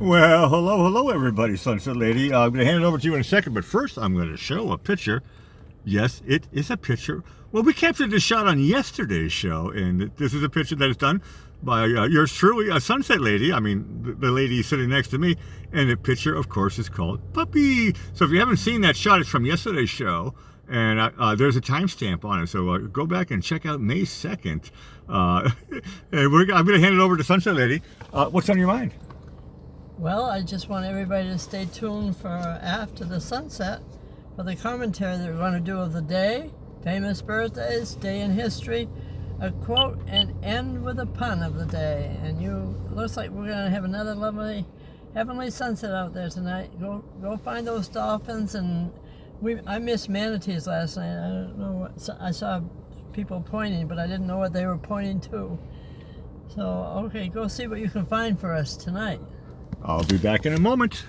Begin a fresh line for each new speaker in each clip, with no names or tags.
Well, hello, everybody, Sunset Lady. I'm going to hand it over to you in a second, but first I'm going to show a picture. Yes, it is a picture. Well, we captured this shot on yesterday's show, and this is a picture that is done by yours truly, a Sunset Lady. I mean, the lady sitting next to me, and the picture, of course, is called Puppy. So if you haven't seen that shot, it's from yesterday's show, and there's a timestamp on it. So go back and check out May 2nd. And I'm going to hand it over to Sunset Lady. What's on your mind?
Well, I just want everybody to stay tuned for after the sunset for the commentary that we're going to do of the day, famous birthdays, day in history, a quote, and end with a pun of the day. And looks like we're going to have another lovely heavenly sunset out there tonight. Go find those dolphins. And I missed manatees last night. I don't know what I saw people pointing, but I didn't know what they were pointing to. So okay, go see what you can find for us tonight.
I'll be back in a moment.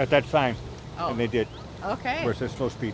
at that sign,
Oh.
and they did.
Okay.
Where it says slow speed.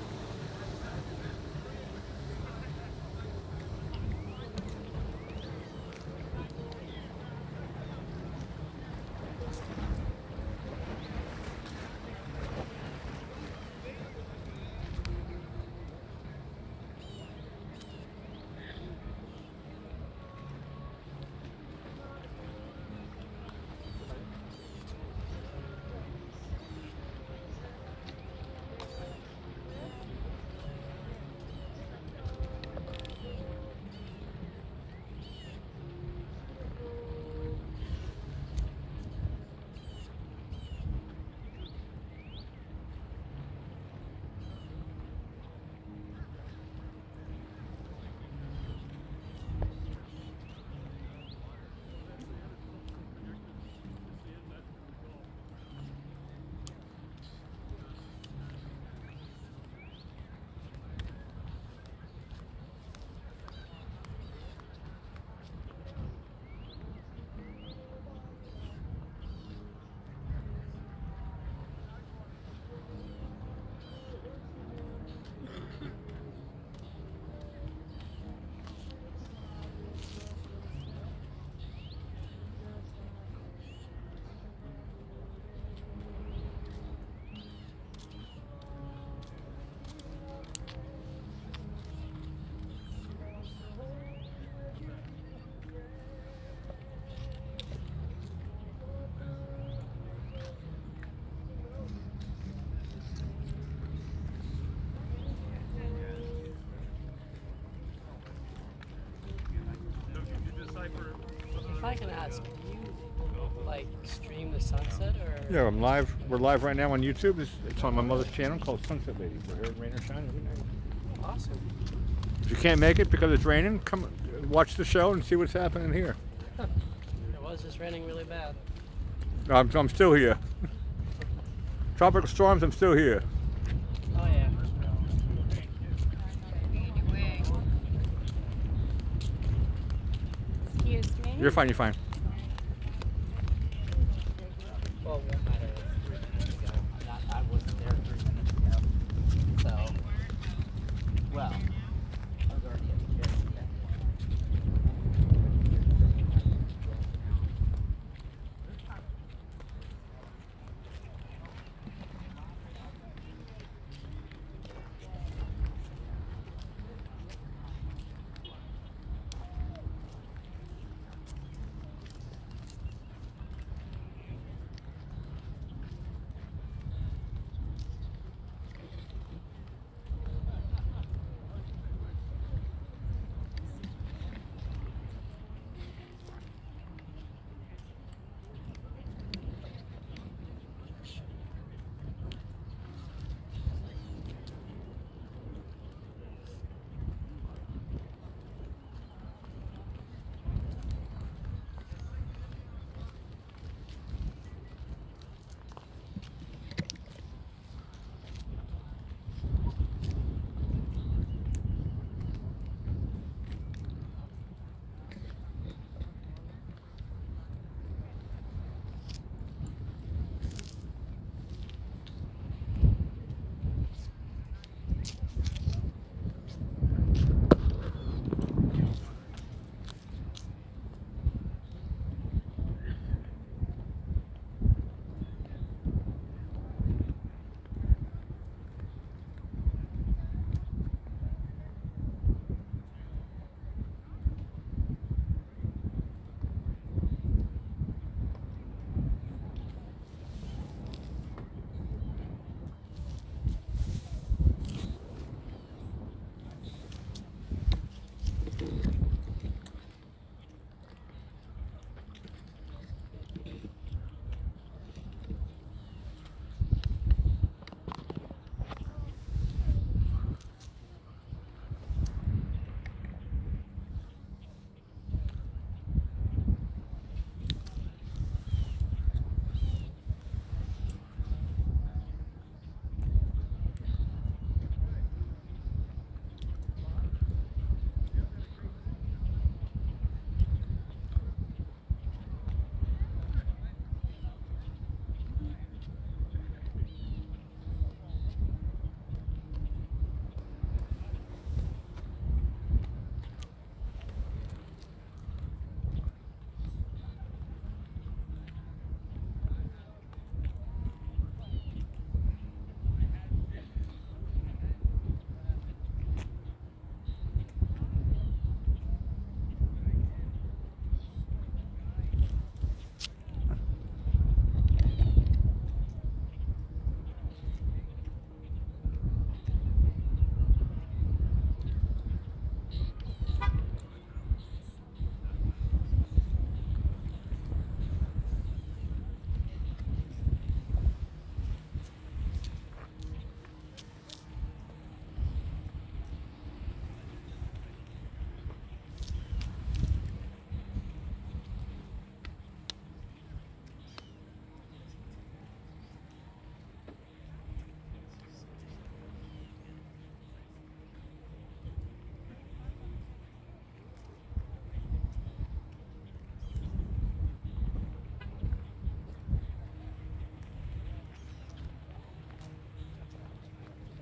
If I can ask, do you like stream the sunset or?
Yeah, I'm live. We're live right now on YouTube. It's on my mother's channel called Sunset Lady. We're here, rain or shine, every night.
Awesome.
If you can't make it because it's raining, come watch the show and see what's happening here.
It was just raining really bad.
I'm still here. Tropical storms, I'm still here.
Oh yeah.
Excuse me?
You're fine, you're fine.
Well, one matter of 3 minutes ago. I wasn't there 3 minutes ago. So, well, I was already at the Jetty at that point.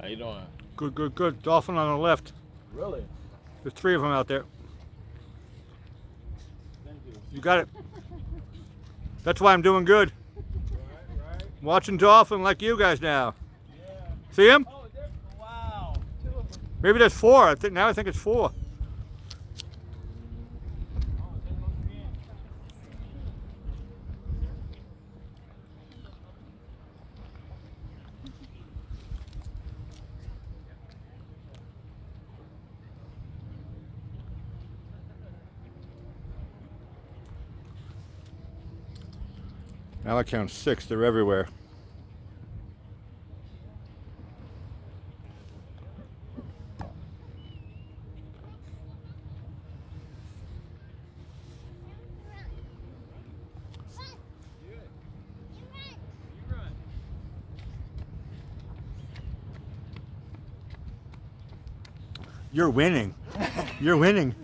you doing?
Good, good, good. Dolphin on the left.
Really?
There's 3 of them out there.
Thank you.
You got it. That's why I'm doing good.
Right.
Watching dolphin like you guys now.
Yeah.
See him?
Oh, wow. 2 of them.
Maybe there's 4. I think it's 4. Now I count 6. They're everywhere. You're winning. You're winning.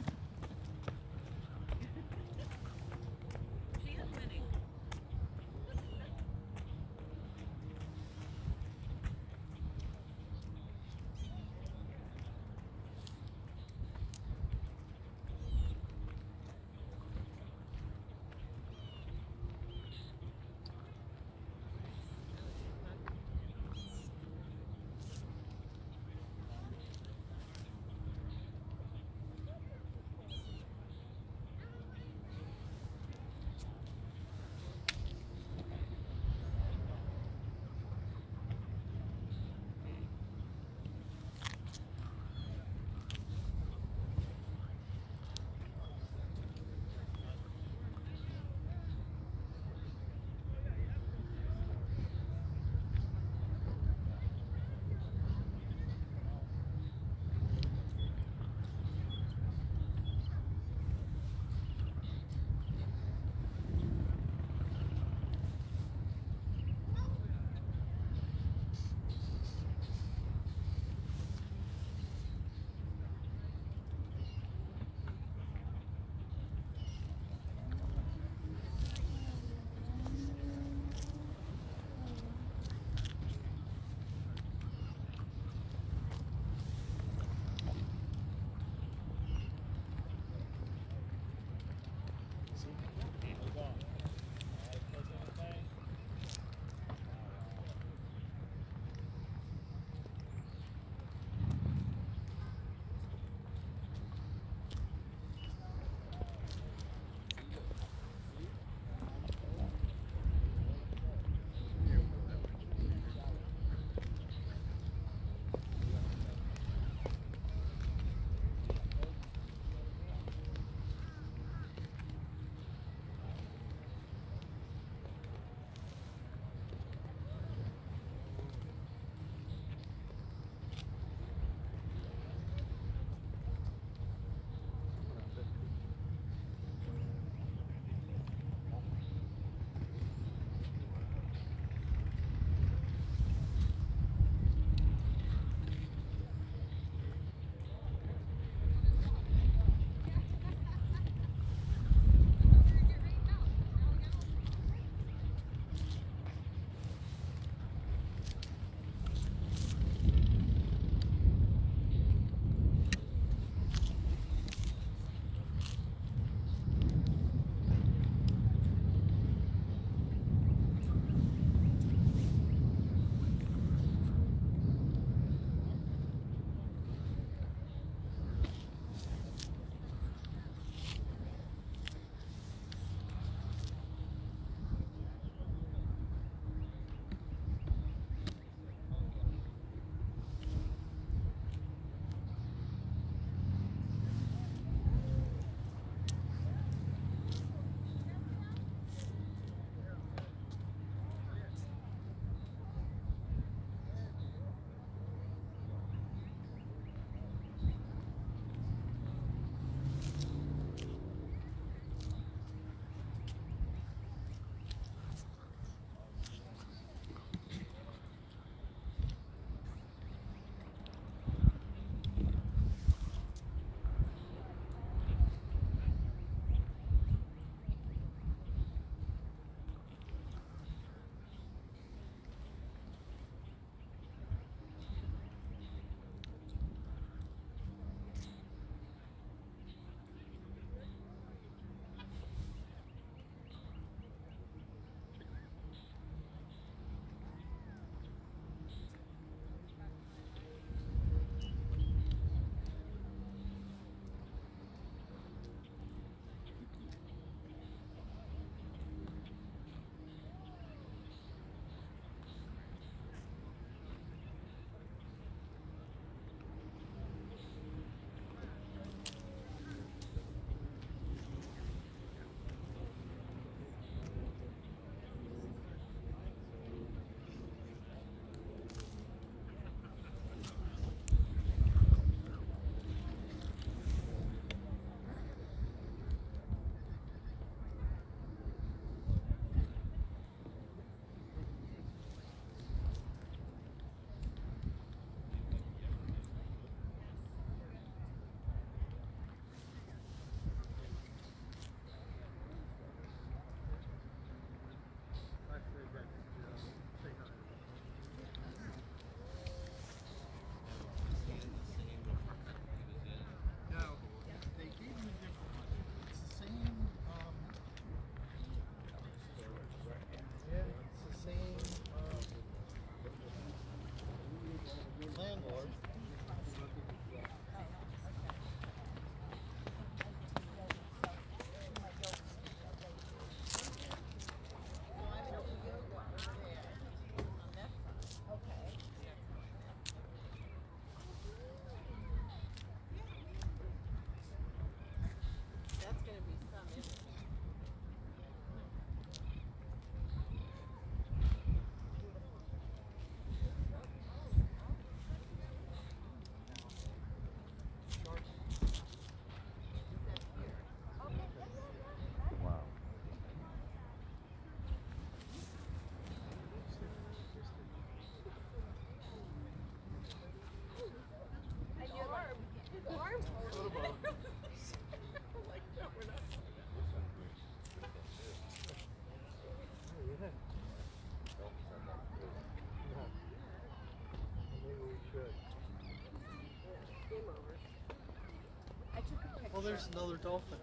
Oh, there's another dolphin.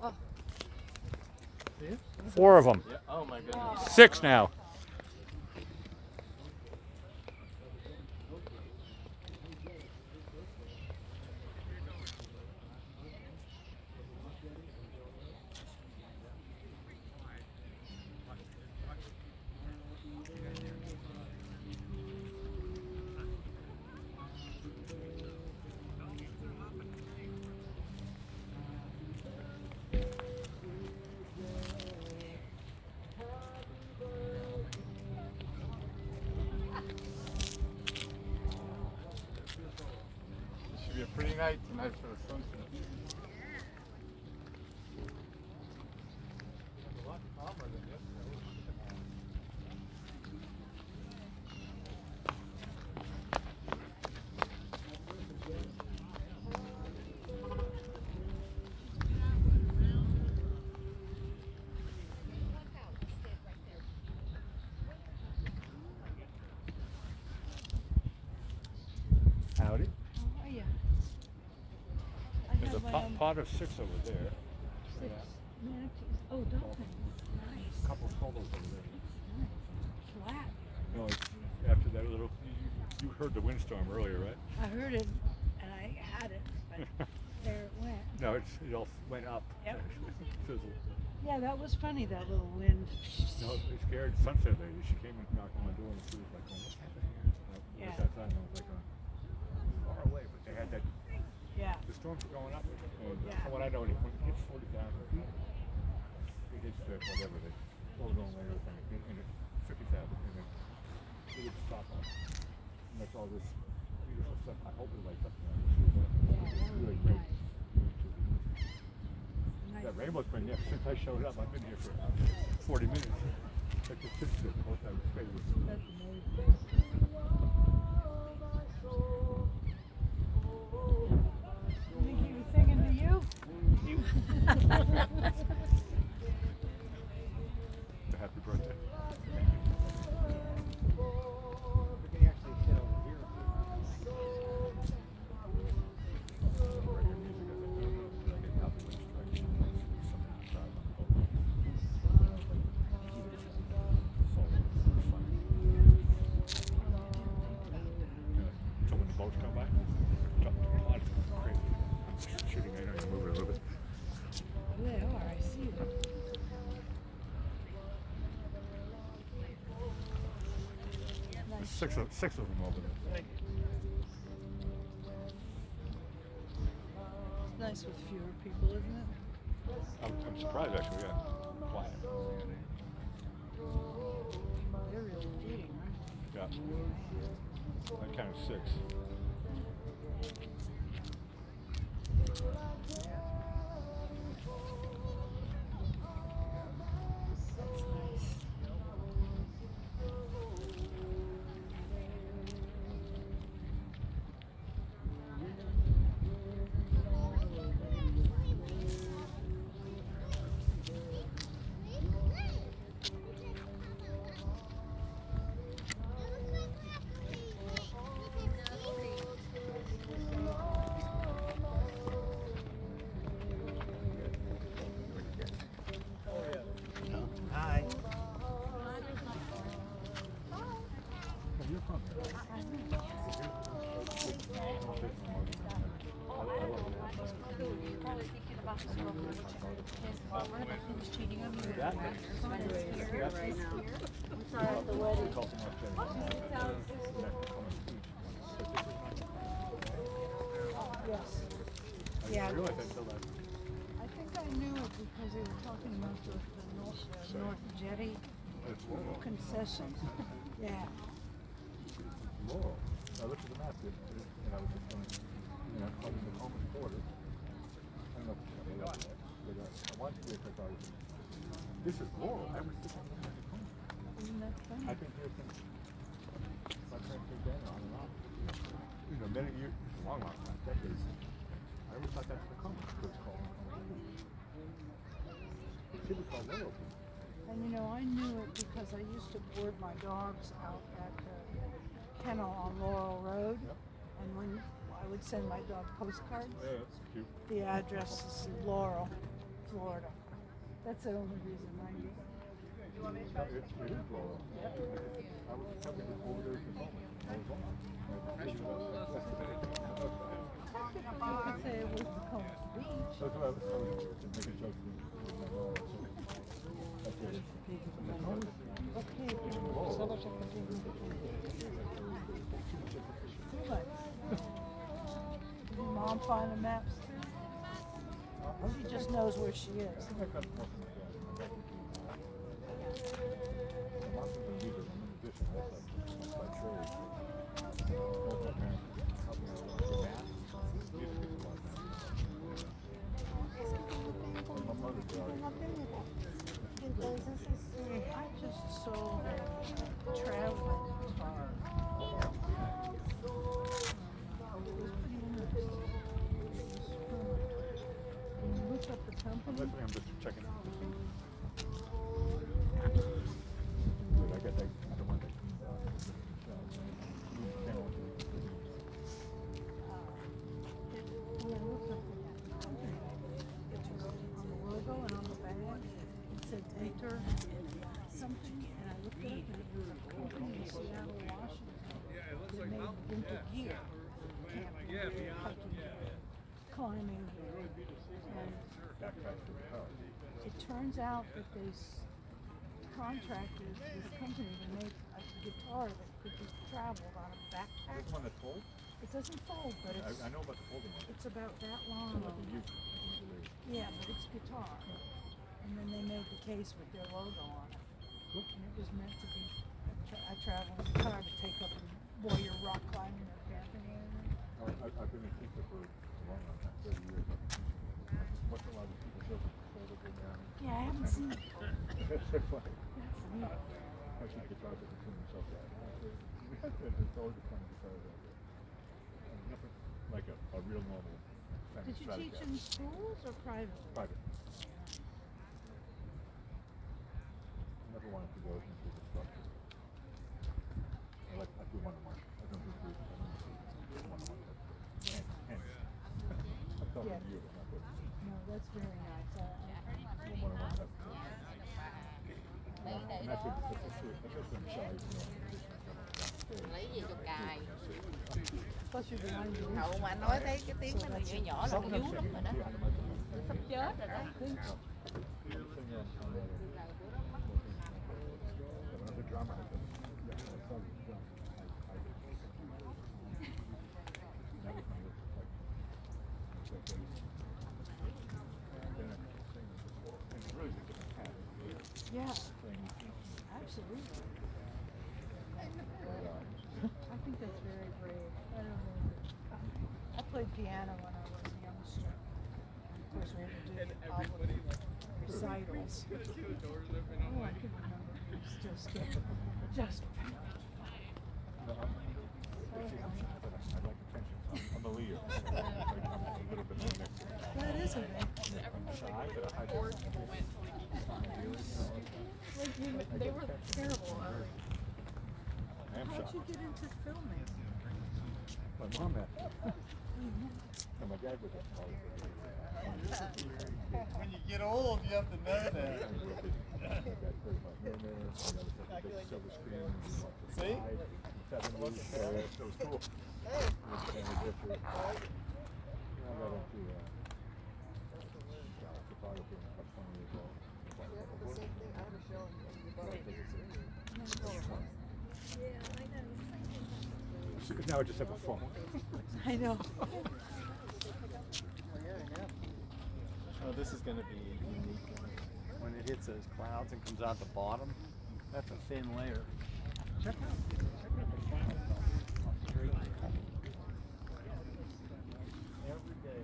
Oh.
See it?
4 of them.
Yeah. Oh my goodness.
6 now.
Should be a pretty night tonight for the sunset. A lot calmer than yesterday.
Howdy.
How are you?
There's a pot of 6 over there.
Six manatees. Oh, dolphin. Nice.
A couple solos over there.
Flat.
No, it's after that little. You heard the windstorm earlier, right?
I heard it and I had it, but there it went.
No, it all went up.
Yep.
Fizzled.
Yeah, that was funny, that little wind.
No, it scared Sunset Lady. She came and knocked on my door and she was like, "What's happening here?" I was outside and I was like, far away, but they had that.
Yeah.
The storms were going up, and
Yeah.
from what I know, when it hits 40,000 feet, it hits the whatever the ozone layer thing, and it's 50,000, and then it would stop on. And that's all this beautiful stuff. I hope it lights up tonight.
Yeah, that would
Really
be
great.
nice.
That rainbow's been there since I showed up. I've been here for 40 minutes. Like the sixth of course, I was famous.
That's amazing. You think he was singing to you?
Happy birthday.
We can actually sit over here.
So when the boats come by, jump to the pot, it's crazy. Shooting, I know you move it a little bit.
They are, I see them.
There's six of them over there.
It's nice with fewer people, isn't it?
I'm surprised actually, yeah. Quiet.
They're really feeding, right?
Yeah. I counted 6.
Hi.
You're from here.
Probably thinking about this real quick. One of the things cheating on me.
Here right now.
I'm sorry at the wedding.
Yes. Yeah.
I realized I still had.
I think I knew it because they were talking about the North Jetty
It's Laurel.
concession. Yeah.
Laurel. I looked at the map and I was just going, cutting the Coleman Quarter. I don't know if it's up there, but I wanted to be a quick argument. This is Laurel. I was sitting on the Coleman.
Isn't that funny?
I've been here since my parents came down on and off. Many years, long time, decades. I always thought that's the Coleman. It's called. It should be called Laurel.
And I knew it because I used to board my dogs out at the kennel on Laurel Road.
Yep.
And when I
would send my dog postcards.
Yeah, that's cute.
The address is Laurel, Florida. That's the only reason I do.
It's beautiful. I was coming over there at the moment.
I could say it was the Coast Beach.
That's what I was making jokes with.
Okay. Did your mom find the maps too? She just knows where she is. I'm just so traveling hard. It was pretty interesting. When you look up the company,
I'm just checking. Good, I got that. I don't want that.
when I looked up the company, it was on the logo and on the bag, it said enter something, and I looked it up and it was a company in Seattle, Washington that made winter gear, camping, hiking, climbing gear. And it turns out that they contracted this company to make a guitar that could be traveled on a backpack.
This one that folds?
It doesn't fold, but it's,
I know about the folding one.
it's about that long. Yeah, but it's guitar. And then they made the case with their logo on it. And it was meant to be a traveling guitar to take up while you're rock climbing or camping or anything.
I've been in Kingston for a long time, 30 years. What's a lot of people just foldable down?
Yeah, I haven't seen it.
That's so funny.
That's neat.
I think guitars are between themselves that. It's always the fun guitars out there. Nothing like a real normal kind
Did
of
you teach in schools or privately?
Private. Never wanted to go into the structure. I do one-on-one. I don't do groups. I don't do one-on-one. And I'm talking
Yeah.
to you, not this.
No, that's very nice.
One-on-one. And that's what I'm sorry.
Lấy gì cho cài.
Plus you're behind the
Cậu mà nói thấy cái tiếng nó nhỏ nhỏ là nó yếu lắm rồi đó. Sắp chết rồi đó.
Yeah, absolutely. I think that's very brave. I don't know. I played piano when I was a youngster. Of course, we had to do the public recitals. Oh, I can remember. It was just
I like attention. I'm a Leo. I'm a little bit more next.
that is a bit.
I'm shy, but I
They were terrible.
I am
How'd
shy.
you get into filming?
My mom asked. And my dad was
When you get old, you have to know that. See?
It was cool. Now I just have a phone.
I know.
Oh, this is going to be unique when it hits those clouds and comes out the bottom. That's a thin layer. Check out the clouds. Every day.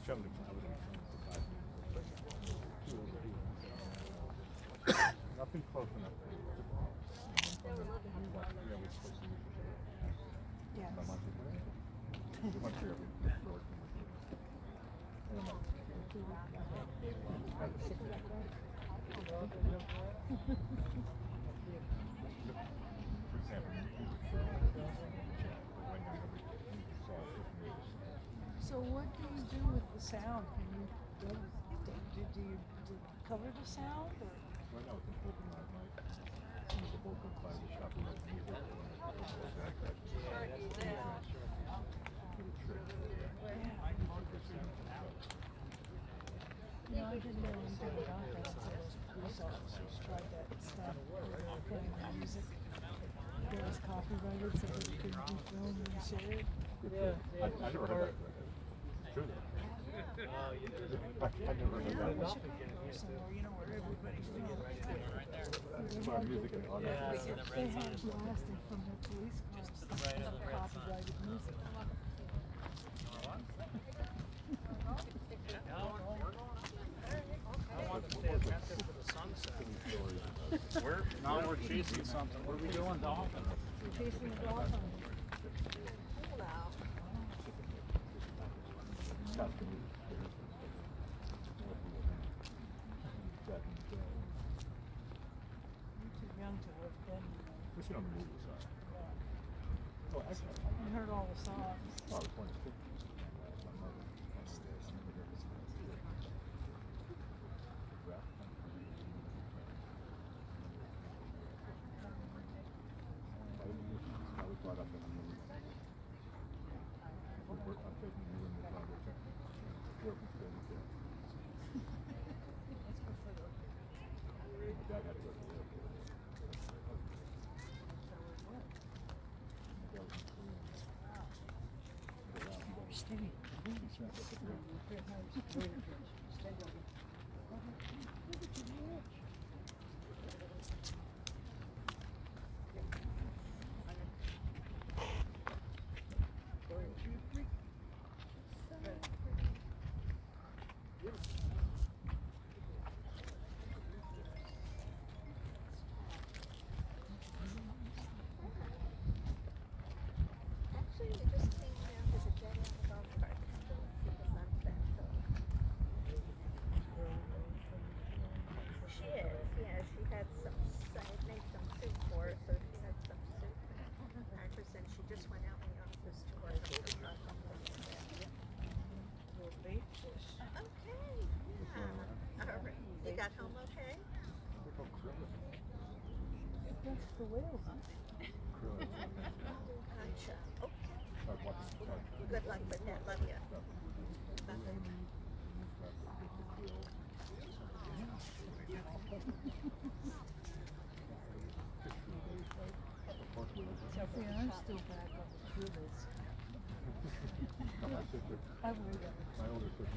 Nothing close enough.
Yes. So what do you do with the sound? Can you do you cover the sound or?
Right now it's an open mic. It's a vocal by the shop.
You know, I didn't know anything about that until those police officers tried that stuff where they were playing the music that was copyrighted so that it couldn't be filmed and shared.
I never heard that. It's true though. I never heard
Yeah, we
that.
should go somewhere, you know, where everybody's filmed.
My music and all that.
They had blasted from their police cars copyrighted music.
Now we're chasing something. What are we doing, dolphin?
We're chasing a dolphin. You're too young to have been.
We should on the movie side. Oh, actually,
I heard all the songs.
I was 26. My mother upstairs. I was brought up in the movie. I'm taking you in the project. Working steady there. My dad had to go to work.
Steady.
Actually, we just came down to the Jetty on the golf cart to see the sunset. So she is, yeah. She had some. I had made some soup for her, so she had some soup. And she just went out in the office to work.
Little bait fish.
Okay. Yeah. All right. You got home okay?
That's the whales.
Gotcha. Okay. Good luck with that. Love you. Bye.
Yeah, I'm still back on the crew list. I believe it.
My older sister.
You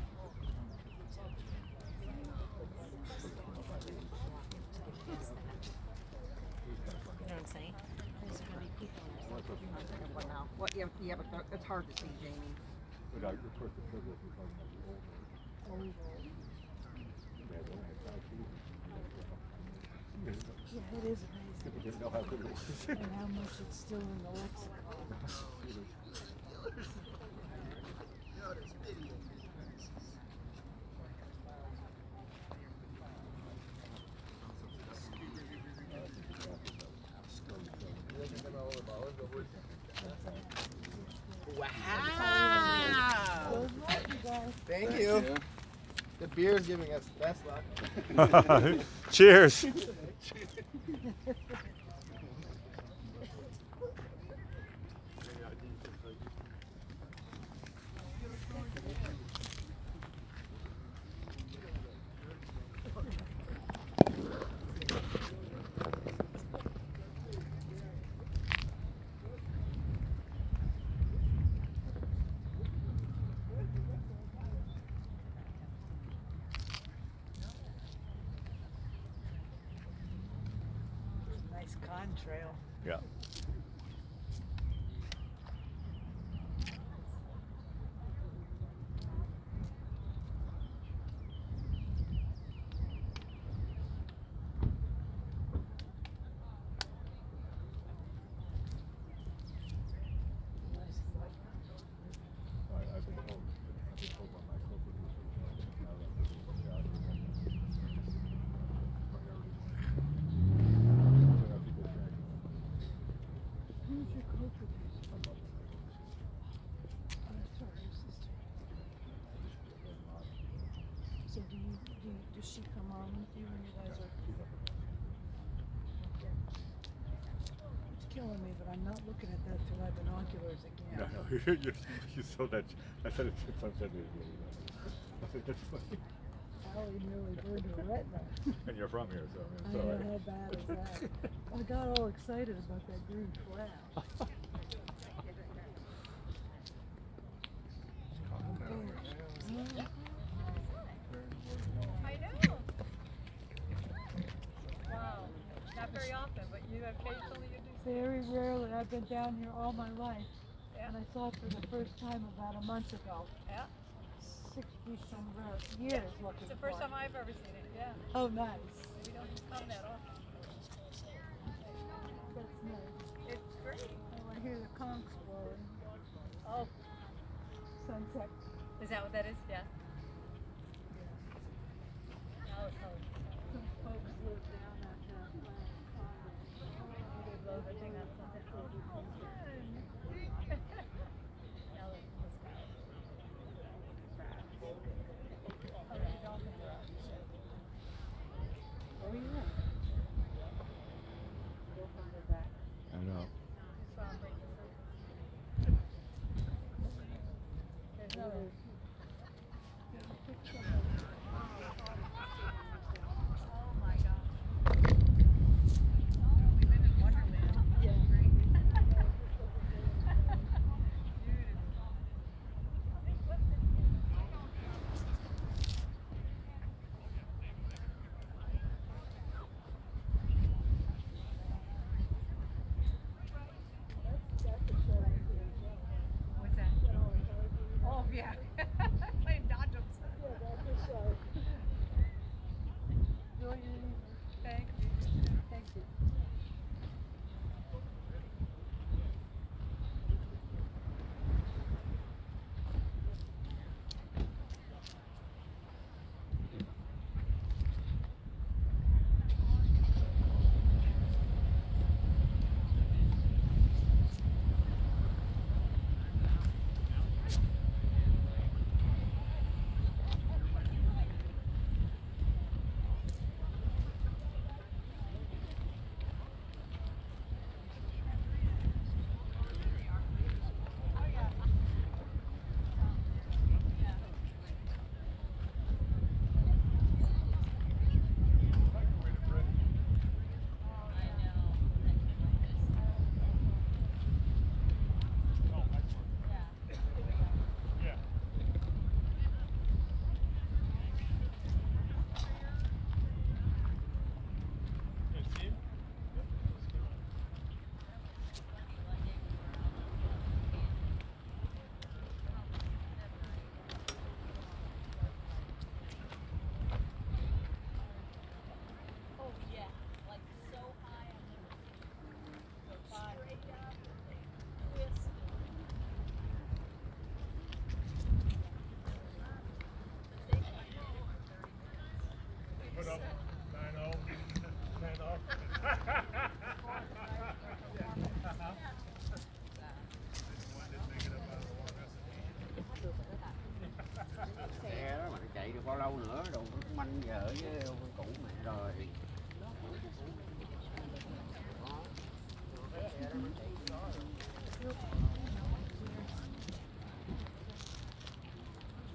know what I'm saying? There's gonna be people in there.
What now? What? Yeah, but it's hard to see, Jamie.
But I just worked the privilege of talking about the old age. They had only 5 seasons.
Yeah, it is amazing.
People didn't know how good it was.
And how much it's still in the lexicon.
Wow!
Good luck, you guys.
Thank you. The beer is giving us the best luck.
Cheers.
Nice contrail.
Yeah.
Does she come on with you when you guys are? It's killing me, but I'm not looking at that through my binoculars again.
No, you saw that. I said it to Sunset. I said, that's funny.
Allie nearly burned her retina.
And you're from here, so.
I know, how bad is that? I got all excited about that green flash.
I know. Wow. Not very often, but you occasionally you do.
Very rarely. I've been down here all my life.
Yeah.
And I saw it for the first time about a month ago.
Yeah.
60-some years looking
It's the
for
first
it.
time I've ever seen it. Yeah.
Oh, nice.
We don't come that often.
That's nice.
It's great.
Oh, I hear the conchs blowing.
Oh,
Sunset.
is that what that is? Yeah. Now it's home.
Some folks live down at that plant.
They blow the thing on Sunset. Oh, fun. Now it's the sky. Oh, the dolphins are out.
Oh, yeah. Go find her back.
I know.
Just saw 'em break the circle. There's another. Oh my God. We live in Wonderland.
Yeah.
What's that? Oh yeah. Playing dodgems. Thank you. Thank you.
Xe đó mà nó chạy được bao lâu nữa, đồ cũng manh vợ với cũ mẹ rồi.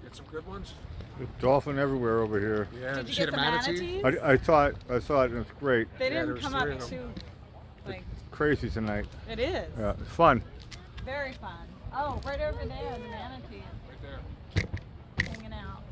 Get some good ones.
There's dolphin everywhere over here.
Yeah,
Did you
see
get the
manatee?
manatees?
I saw it, and it's great.
They
Yeah,
didn't
there's
come
three
up
of
too,
them.
like,
Crazy tonight.
it is.
Yeah, it's fun.
Very fun. Oh, right over there, the manatee
Right there.
hanging out.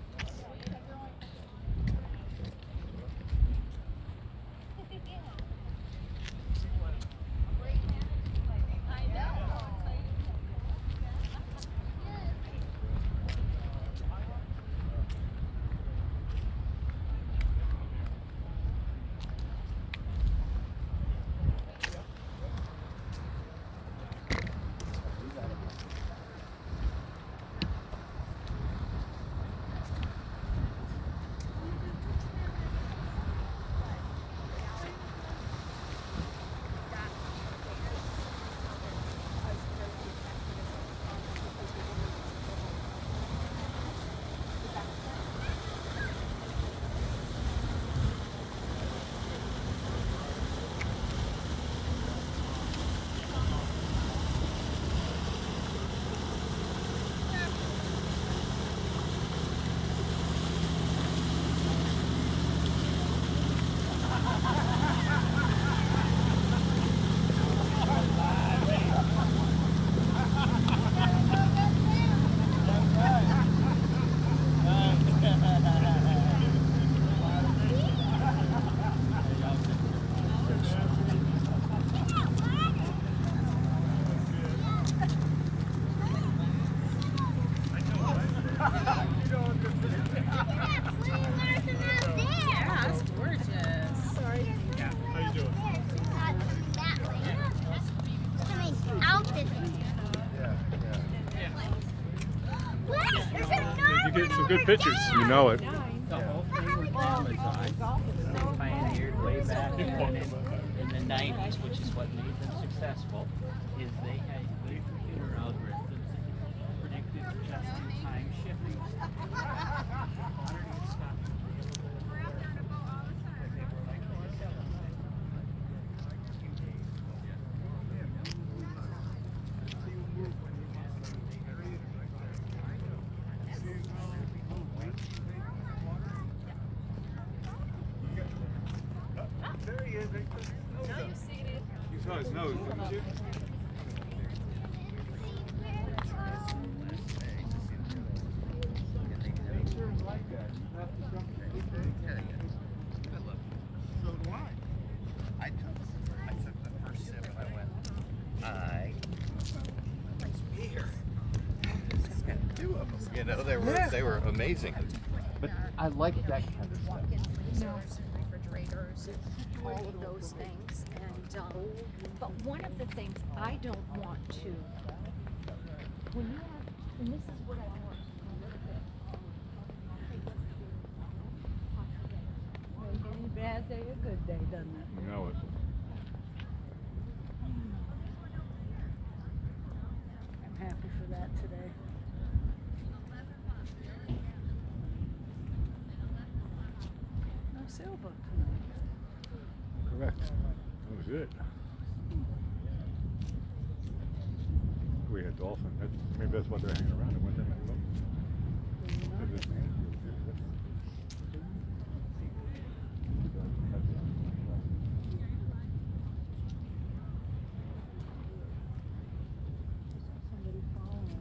good pictures.
You know it.
The whole thing with Amazon, they pioneered way back in the 90s, which is what made them successful, is they had good computer algorithms that predicted just-in-time shipping.
There he is. You saw his nose, didn't you?
So do I. I took the first sip and I went, nice beer. Just got 2 of them. You know, they were amazing.
But I like that kind of stuff.
Refrigerators, all of those things, and but one of the things I don't want to, when you have, and this is what I want.
Make any bad day a good day, doesn't it?
You know it.
I'm happy for that today. No sailboat tonight.
Correct. That was it. We had dolphin. Maybe that's why they're hanging around. It went down and
Somebody following.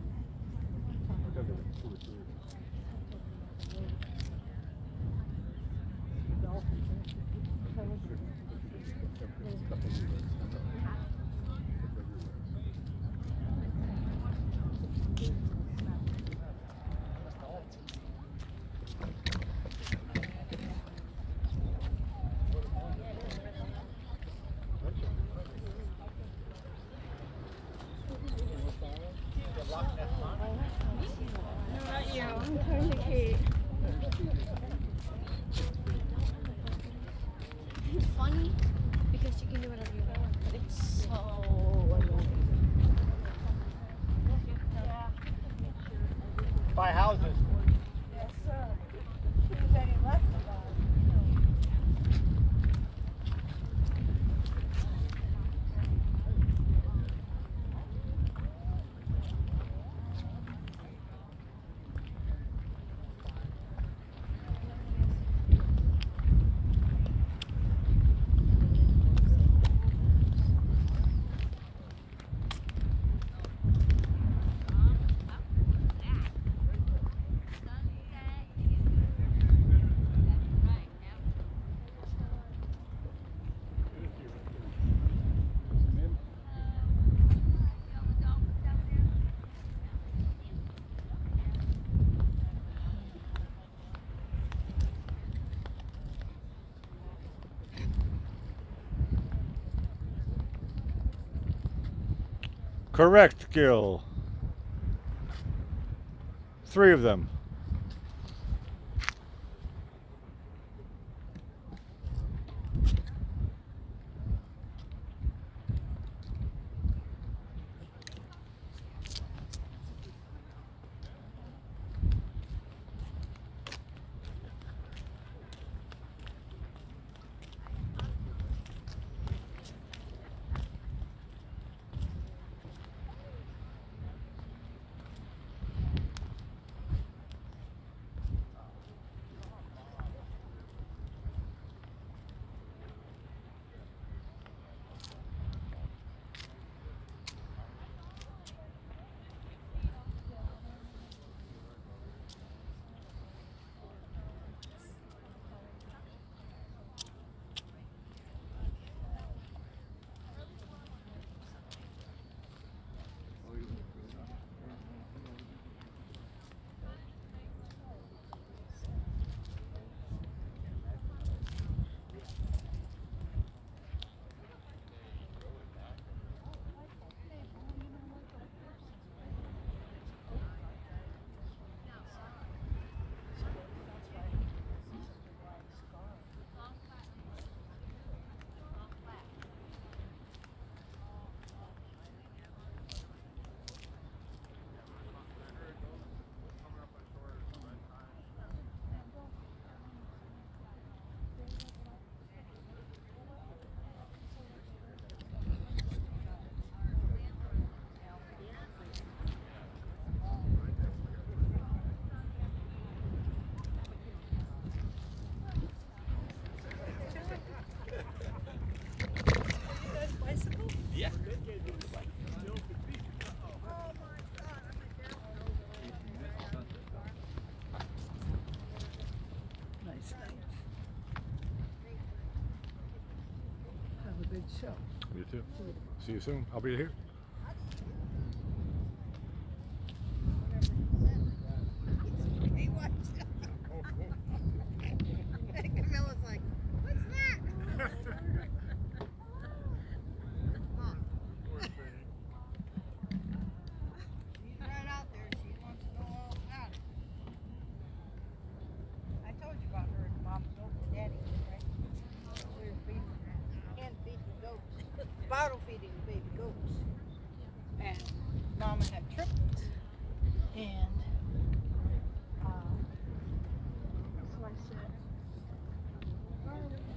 Not you. I'm turning the key. It's funny because you can do whatever you want, but it's so annoying.
Buy houses.
Yes, sir. She was any left about it.
correct, Gil. 3 of them.
good show.
You too. See you soon. I'll be here.
Hey, what? Camilla's like, what's that? She's right out there. She wants to know all about it. I told you about her and Mom's goat and Daddy, right? We were feeding, hand feeding goats, bottle feeding the baby goats. And Mama had triplets. And so I said, why are we feeding?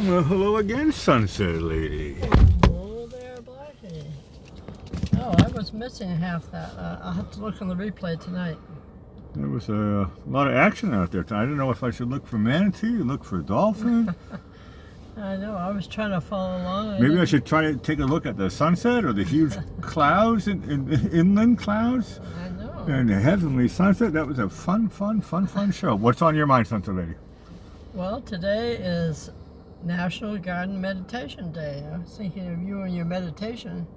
Well, hello again, Sunset Lady.
Hello there, Blackie. Oh, I was missing half that. I'll have to look on the replay tonight.
There was a lot of action out there. I didn't know if I should look for manatee or look for dolphin.
I know. I was trying to follow along.
Maybe I should try to take a look at the sunset or the huge clouds, inland clouds.
I know.
And the heavenly sunset. That was a fun show. What's on your mind, Sunset Lady?
Well, today is National Garden Meditation Day. I was thinking of you and your meditation.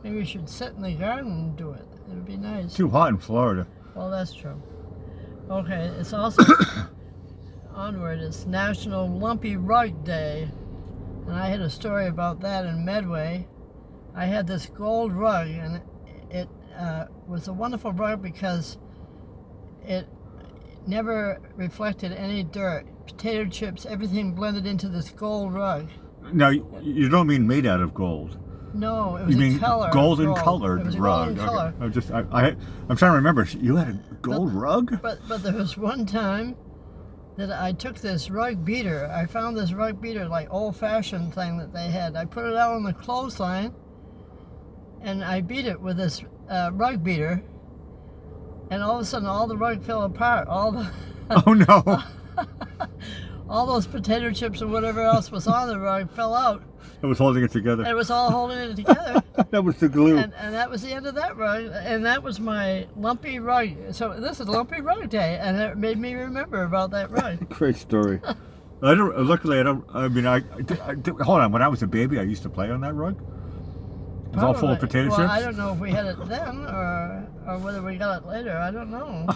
Maybe you should sit in the garden and do it. It would be nice.
Too hot in Florida.
Well, that's true. Okay, it's also onward. It's National Lumpy Rug Day. And I had a story about that in Medway. I had this gold rug, and it was a wonderful rug because it never reflected any dirt. Potato chips, everything blended into this gold rug.
Now, you don't mean made out of gold.
No, it was
You mean
a color.
golden
gold.
colored
It was a
rug?
golden color.
Okay. I'm trying to remember. You had a gold rug?
But there was one time that I took this rug beater. I found this rug beater, like old-fashioned thing that they had. I put it out on the clothesline, and I beat it with this rug beater. And all of a sudden, all the rug fell apart. All the
Oh no!
all those potato chips and whatever else was on the rug fell out.
It was holding it together.
And it was all holding it together.
That was the glue.
And that was the end of that rug. And that was my lumpy rug. So this is Lumpy Rug Day, and it made me remember about that rug.
Great story. Luckily, I don't. I mean, hold on. When I was a baby, I used to play on that rug. It was all full of potato chips.
I don't know if we had it then or whether we got it later. I don't know.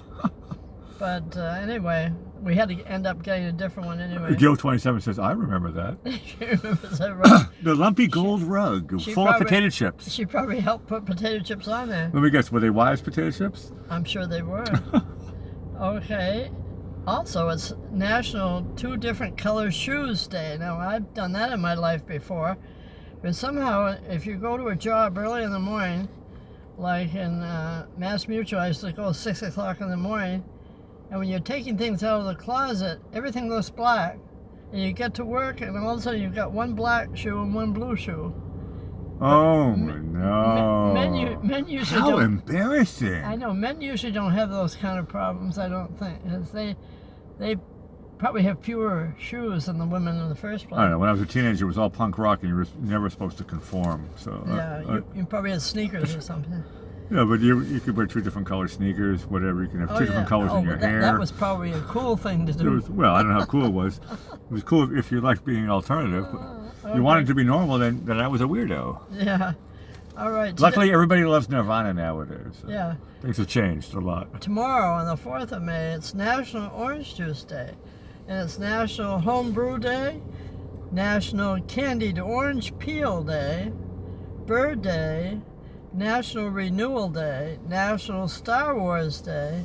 But anyway, we had to end up getting a different one anyway.
Joe27 says, I remember that.
She remembers that rug.
The lumpy gold rug full of potato chips.
She probably helped put potato chips on there.
Let me guess, were they Wise potato chips?
I'm sure they were. Okay. Also, it's National Two Different Color Shoes Day. Now, I've done that in my life before. But somehow, if you go to a job early in the morning, like in Mass Mutual, I used to go 6 o'clock in the morning, and when you're taking things out of the closet, everything looks black. And you get to work, and all of a sudden you've got one black shoe and one blue shoe.
Oh, no.
Men usually
How
don't.
embarrassing.
I know, men usually don't have those kind of problems, I don't think. 'Cause they probably have fewer shoes than the women in the first place.
I don't know. When I was a teenager, it was all punk rock, and you were never supposed to conform. So
Yeah, you probably had sneakers or something.
Yeah, but you could wear 2 different color sneakers, whatever. You can have 2 different colors in your hair.
That was probably a cool thing to do.
Well, I don't know how cool it was. It was cool if you liked being alternative. But
Okay.
you wanted to be normal, then I was a weirdo.
Yeah. All right.
Luckily, everybody loves Nirvana nowadays. So
Yeah.
things have changed a lot.
Tomorrow, on the 4th of May, it's National Orange Juice Day. And it's National Homebrew Day, National Candied Orange Peel Day, Bird Day, National Renewal Day, National Star Wars Day,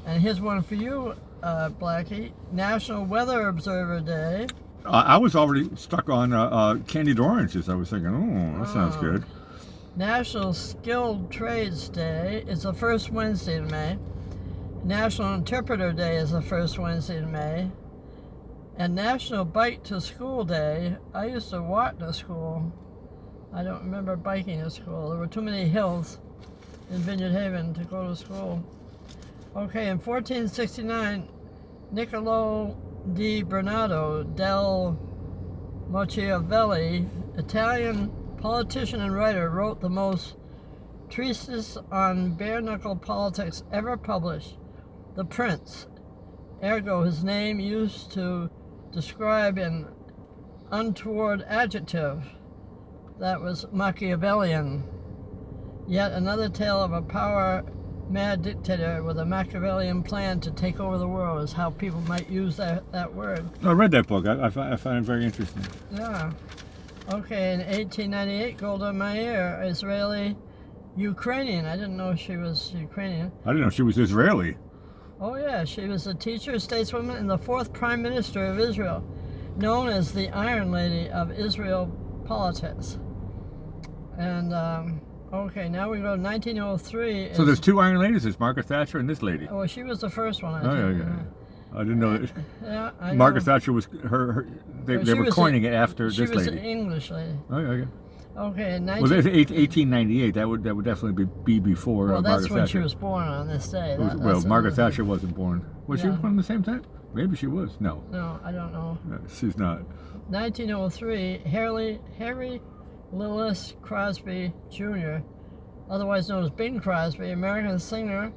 and here's one for you, Blackie, National Weather Observer Day.
I was already stuck on candied oranges. I was thinking, oh, that sounds good.
National Skilled Trades Day is the first Wednesday in May. National Interpreter Day is the first Wednesday in May. And National Bike to School Day. I used to walk to school. I don't remember biking to school. There were too many hills in Vineyard Haven to go to school. Okay, in 1469, Niccolo di Bernardo del Machiavelli, Italian politician and writer, wrote the most treatise on bare-knuckle politics ever published, The Prince. Ergo, his name used to describe an untoward adjective that was Machiavellian. Yet another tale of a power-mad dictator with a Machiavellian plan to take over the world is how people might use that word.
I read that book. I find it very interesting.
Yeah. Okay, in 1898, Golda Meir, Israeli-Ukrainian. I didn't know she was Ukrainian.
I didn't know she was Israeli.
Oh yeah, she was a teacher, stateswoman, and the 4th Prime Minister of Israel, known as the Iron Lady of Israel politics. And, okay, now we go to 1903.
So there's 2 Iron Ladies. There's Margaret Thatcher and this lady.
Oh, she was the first one, I
think.
think.
I didn't know that.
Yeah, I know.
Margaret Thatcher was they were coining it after this lady.
She was an English lady.
Oh, yeah, okay.
Okay, in
1898. That would definitely be before
well,
Margaret
that's when
Thatcher.
She was born on this day.
Well, Margaret Thatcher wasn't born. Was she born at the same time? Maybe she was. No.
No, I don't know.
No, she's not.
1903, Harry Lillis Crosby Jr., otherwise known as Bing Crosby, American singer.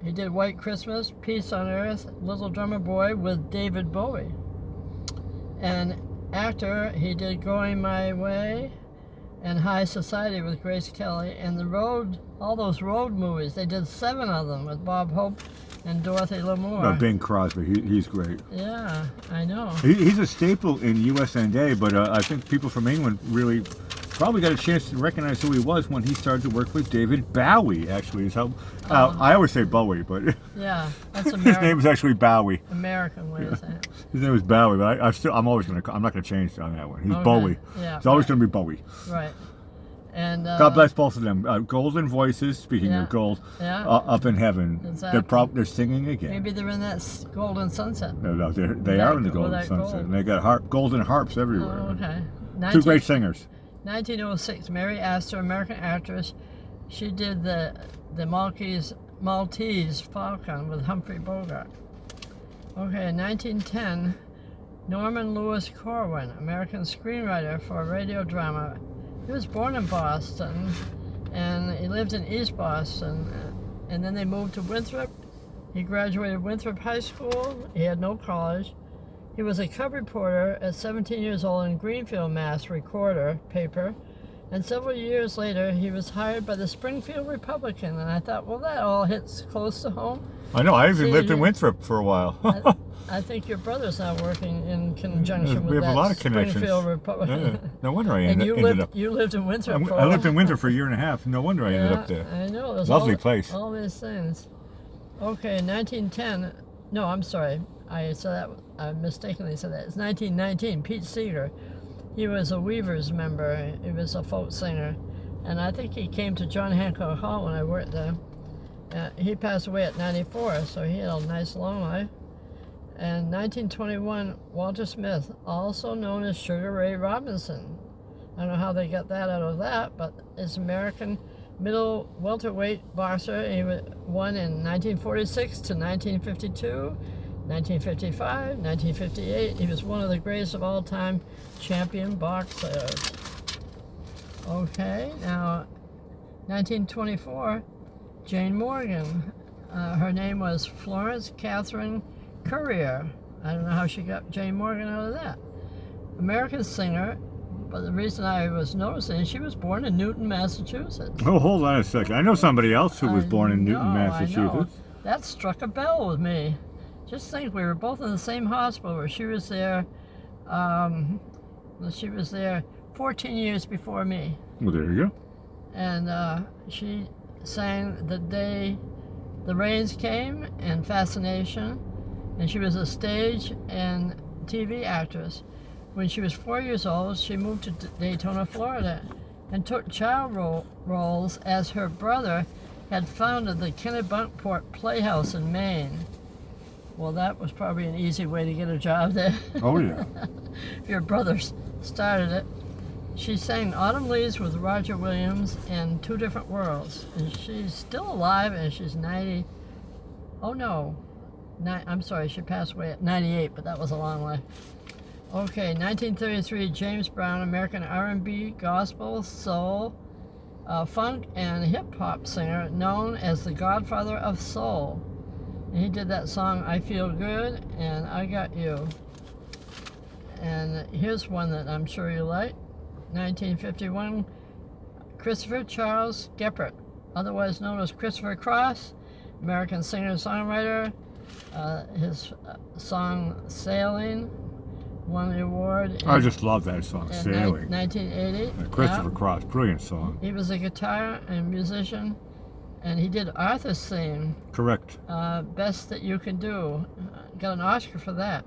He did White Christmas, Peace on Earth, Little Drummer Boy with David Bowie. And actor, he did Going My Way and High Society with Grace Kelly. And all those road movies, they did 7 of them with Bob Hope and Dorothy Lamour.
No, Bing Crosby, he's great.
Yeah, I know.
He's a staple in USA, but I think people from England really probably got a chance to recognize who he was when he started to work with David Bowie, actually. Is how I always say Bowie, but
yeah, that's American.
His name is actually Bowie.
American way of saying it.
His name is Bowie, but I'm not gonna change on that one. He's Bowie.
Yeah,
it's always gonna be Bowie.
Right. And
God bless both of them. Golden voices, speaking of gold, up in heaven.
Exactly.
They're singing again.
Maybe they're in that golden sunset.
No, they are in the golden sunset. And they got golden harps everywhere.
Oh, okay.
2 great singers.
1906, Mary Astor, American actress. She did the Maltese Falcon with Humphrey Bogart. Okay, 1910, Norman Lewis Corwin, American screenwriter for a radio drama. He was born in Boston, and he lived in East Boston, and then they moved to Winthrop. He graduated Winthrop High School. He had no college. He was a cub reporter at 17 years old in Greenfield, Mass. Recorder paper, and several years later he was hired by the Springfield Republican, and I thought, well, that all hits close to home.
I know, I even lived in Winthrop for a while.
I think your brother's now working in conjunction with
we have
that
a lot of connections.
Springfield Republican.
Yeah. No wonder I
ended
up.
You lived in Winthrop for a
I lived in Winthrop for a year and a half. No wonder I ended up there.
I know.
Lovely place.
All these things. Okay, 1910. No, I'm sorry. I mistakenly said that. It's 1919. Pete Seeger. He was a Weavers member. He was a folk singer. And I think he came to John Hancock Hall when I worked there. He passed away at 94, so he had a nice long life. And 1921, Walter Smith, also known as Sugar Ray Robinson. I don't know how they got that out of that, but it's American middle welterweight boxer. He won in 1946 to 1952, 1955, 1958. He was one of the greatest of all time champion boxers. Okay, now 1924, Jane Morgan. Her name was Florence Catherine Courier. I don't know how she got Jane Morgan out of that. American singer, but the reason I was noticing, she was born in Newton, Massachusetts.
Oh, hold on a second. I know somebody else who was born in Newton, Massachusetts.
I know. That struck a bell with me. Just think, we were both in the same hospital where she was there. She was there 14 years before me.
Well, there you go.
And she sang The Day the Rains Came and Fascination. And she was a stage and TV actress. When she was 4 years old, she moved to Daytona, Florida, and took child roles as her brother had founded the Kennebunkport Playhouse in Maine. Well, that was probably an easy way to get a job there.
Oh, yeah.
If your brothers started it. She sang Autumn Leaves with Roger Williams and Two Different Worlds. And she's still alive, and she's 90. Oh, no. I'm sorry, she passed away at 98, but that was a long life. Okay, 1933, James Brown, American R&B, gospel, soul, funk, and hip-hop singer, known as the Godfather of Soul. And he did that song, I Feel Good, and I Got You. And here's one that I'm sure you like. 1951, Christopher Charles Geppert, otherwise known as Christopher Cross, American singer-songwriter. His song Sailing won the award.
I just love that song, Sailing.
1980.
Christopher Cross, brilliant song.
He was a guitar and musician, and he did Arthur's theme.
Correct.
Best That You Can Do. Got an Oscar for that.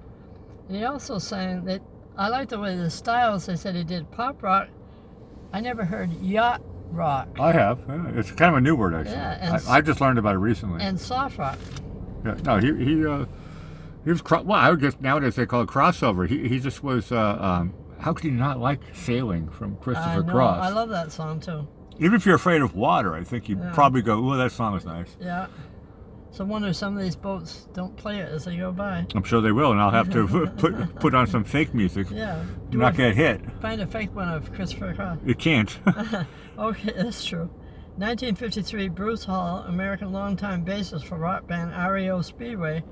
And he also sang that, I like the way the styles, they said he did pop rock. I never heard yacht rock.
I have. Yeah, it's kind of a new word, actually.
Yeah,
I just learned about it recently.
And soft rock.
Yeah, no, he was, well, I would guess nowadays they call it crossover. He just was, how could you not like Sailing from Christopher Cross?
I love that song too.
Even if you're afraid of water, I think you'd probably go, oh, that song is nice.
Yeah. So I wonder if some of these boats don't play it as they go by.
I'm sure they will, and I'll have to put on some fake music.
Yeah.
Do not get hit.
Find a fake one of Christopher Cross.
You can't.
Okay, that's true. 1953, Bruce Hall, American longtime bassist for rock band REO Speedway,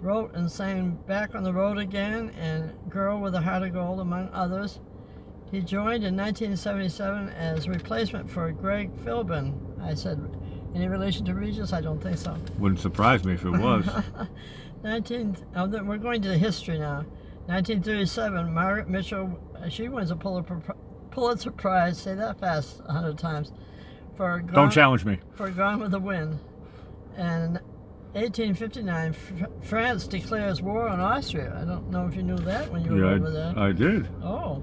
wrote and sang Back on the Road Again and Girl with a Heart of Gold, among others. He joined in 1977 as replacement for Greg Philbin. I said, any relation to Regis? I don't think so.
Wouldn't surprise me if it was.
We're going to history now. 1937, Margaret Mitchell, she wins a Pulitzer Prize, say that fast 100 times, for
Don't challenge me.
For Gone with the Wind. And 1859, France declares war on Austria. I don't know if you knew that when you were over there.
I did.
Oh.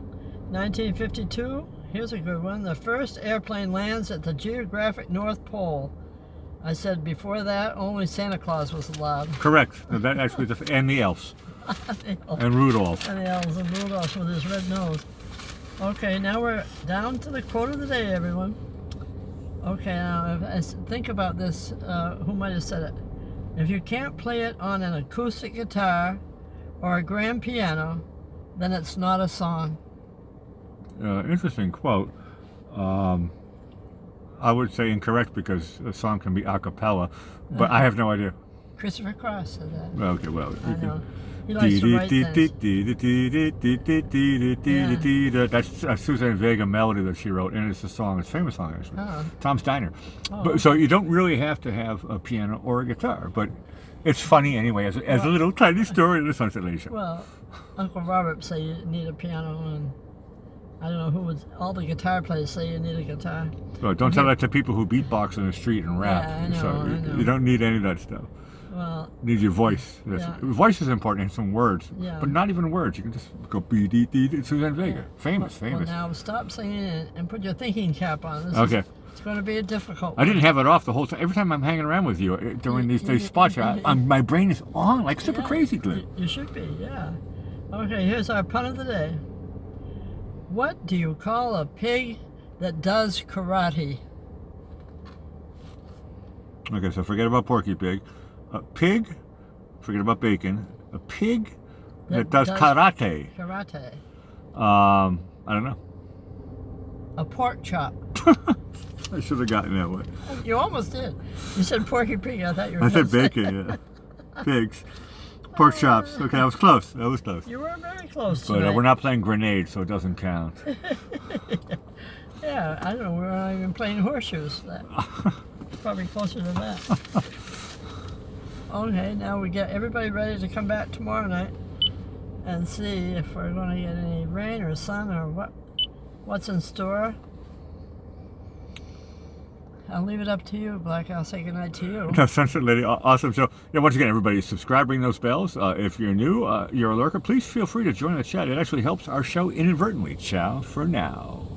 1952, here's a good one. The first airplane lands at the geographic North Pole. I said before that, only Santa Claus was allowed.
Correct. That actually, and the elves. And Rudolph.
And the elves and Rudolph with his red nose. Okay, now we're down to the quote of the day, everyone. Okay, now if I think about this, who might have said it? If you can't play it on an acoustic guitar or a grand piano, then it's not a song.
Interesting quote. I would say incorrect because a song can be a cappella, but I have no idea.
Christopher Cross said that.
Okay, well.
I know. He likes to write things.
That's a Suzanne Vega melody that she wrote, and it's a song, it's a famous song actually.
Oh.
Tom's Diner.
Oh.
But, so you don't really have to have a piano or a guitar, but it's funny anyway, as a little tiny story in the Sunset Lady Show.
Well, Uncle Robert say you need a piano, and I don't know who would, all the guitar players say you need a guitar.
Well, don't tell that to people who beatbox in the street and rap.
Yeah, I know,
so
I know.
You don't need any of that stuff.
Well,
Needs your voice.
Yeah.
Voice is important and some words,
Yeah.
but not even words. You can just go B-D-D, Suzanne Vega.
Yeah.
Famous.
well, now stop singing and put your thinking cap on.
Okay.
It's going to be a difficult
I didn't have it off the whole time. Every time I'm hanging around with you during these spots, my brain is on like super crazy glue.
You should be, yeah. Okay, here's our pun of the day. What do you call a pig that does karate?
Okay, so forget about Porky Pig. A pig, forget about bacon. A pig that does karate.
Karate.
I don't know.
A pork chop.
I should have gotten that one.
You almost did. You said Porky Pig. I thought you were
I said
gonna say-
bacon, yeah. Pigs. Pork chops. Okay, I was close. That was close.
You were very close
But
tonight.
we're not playing grenades, so it doesn't count.
Yeah, I don't know. We're not even playing horseshoes. It's probably closer to that. Okay, now we get everybody ready to come back tomorrow night and see if we're going to get any rain or sun or what's in store. I'll leave it up to you, Black. I'll say goodnight to you.
No, Sunset Lady, awesome show. Yeah, once again, everybody, subscribe, ring those bells. If you're new, you're a lurker, please feel free to join the chat. It actually helps our show inadvertently. Ciao for now.